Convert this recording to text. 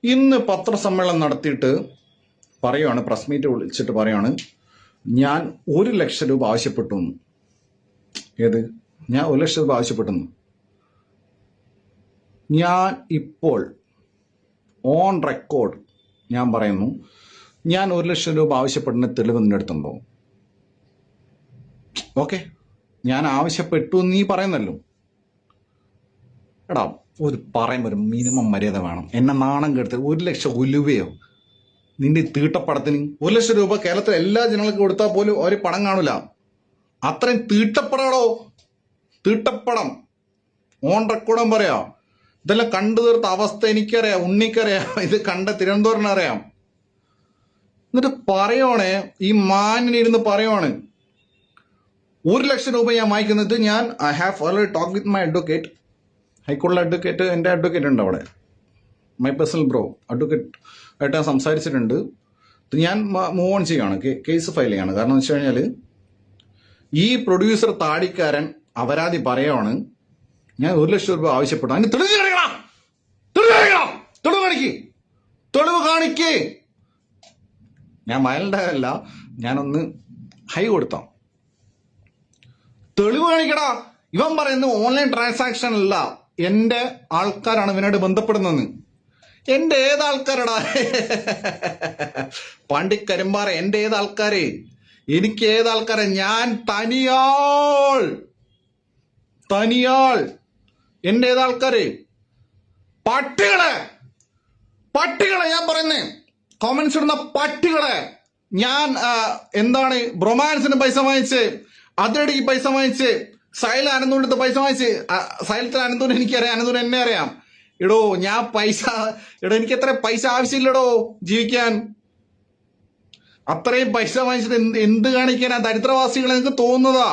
ഇന്ന് പത്രസമ്മേളനം നടത്തിയിട്ട് പറയുകയാണ്, പ്രസ് മീറ്റ് വിളിച്ചിട്ട് പറയുകയാണ്, ഞാൻ 1,00,000 രൂപ ആവശ്യപ്പെട്ടു എന്ന്. ഏത്? ഞാൻ 1,00,000 രൂപ ആവശ്യപ്പെട്ടെന്ന്. ഞാൻ ഇപ്പോൾ ഓൺ റെക്കോർഡ് ഞാൻ പറയുന്നു, ഞാൻ 1,00,000 രൂപ ആവശ്യപ്പെടുന്ന തെളിവ് നിന്റെ അടുത്തുണ്ടോ? ഓക്കെ, ഞാൻ ആവശ്യപ്പെട്ടു നീ പറയുന്നല്ലോ. എടാ, പറയുമ്പോൾ ഒരു മിനിമം മര്യാദ വേണം. എന്നെ നാണം കെടുത്ത് 1,00,000 ഉലുവയോ നിന്റെ തീട്ടപ്പടത്തിന്? 1,00,000 രൂപ കേരളത്തിലെ എല്ലാ ജനങ്ങൾക്കും കൊടുത്താൽ പോലും ഒരു പണം കാണൂല. അത്രയും തീട്ടപ്പടോ, തീട്ടപ്പടം. ഓൺ റെക്കോർഡും പറയാം. ഇതെല്ലാം കണ്ടു തീർത്ത അവസ്ഥ എനിക്കറിയാം, ഉണ്ണിക്കറിയാം, ഇത് കണ്ട തിരുവനന്തപുരം അറിയാം. എന്നിട്ട് പറയുവാണ്, ഈ മാനിനിരുന്ന് പറയുവാണ്, 1,00,000 രൂപ ഞാൻ വാങ്ങിക്കുന്നത്. ഞാൻ I have already talk with my advocate, ഹൈക്കോടതി അഡ്വക്കേറ്റ്, എൻ്റെ അഡ്വക്കേറ്റ് ഉണ്ട് അവിടെ, മൈ പേഴ്സണൽ ബ്രോ അഡ്വക്കേറ്റ് ആയിട്ട് ഞാൻ സംസാരിച്ചിട്ടുണ്ട്. ഞാൻ മൂവ് ഓൺ ചെയ്യുകയാണ്, കേസ് ഫയൽ ചെയ്യാണ്. കാരണം എന്ന് വെച്ച് കഴിഞ്ഞാൽ ഈ പ്രൊഡ്യൂസർ താടിക്കാരൻ അപരാധി പറയുവാണ്, ഞാൻ 1,00,000 രൂപ ആവശ്യപ്പെട്ടു. അതിന് തെളിവ് കാണിക്കേ. ഞാൻ വയലൻ്റല്ല, ഞാനൊന്ന് ഹൈ കൊടുത്താം. തെളിവ് കാണിക്കടാ. ഇവൻ പറയുന്നത് ഓൺലൈൻ ട്രാൻസാക്ഷൻ അല്ല, എന്റെ ആൾക്കാരാണ് ഇവനായിട്ട് ബന്ധപ്പെടുന്നത്. എന്റെ ഏത് ആൾക്കാരടാ? പണ്ടിക്കരിമ്പാറ, എന്റെ ഏത് ആൾക്കാരെ? എനിക്ക് ഏത് ആൾക്കാരെ? ഞാൻ തനിയാൾ. എന്റെ ഏത് ആൾക്കാരെ? പട്ടികളെ ഞാൻ പറയുന്നേ, കോമന്റ്സ് ഇടുന്ന പട്ടികളെ. ഞാൻ എന്താണ് ബ്രൊമാൻസിന് പൈസ വാങ്ങിച്ച്, അതിരടിക്ക് പൈസ വാങ്ങിച്ച്, സൈല അനന്തൂരിന്റെ പൈസ വാങ്ങിച്ച്. സൈലത്തിൽ അനന്തൂർ എനിക്കറിയാം, അനന്തൂർ എന്നെ അറിയാം. എടോ, ഞാൻ എനിക്ക് എത്ര പൈസ ആവശ്യമില്ലടോ ജീവിക്കാൻ. അത്രയും പൈസ വാങ്ങിച്ചിട്ട് എന്ത് കാണിക്കാനാ? ദരിദ്രവാസികളെ നിങ്ങൾക്ക് തോന്നുന്നതാ?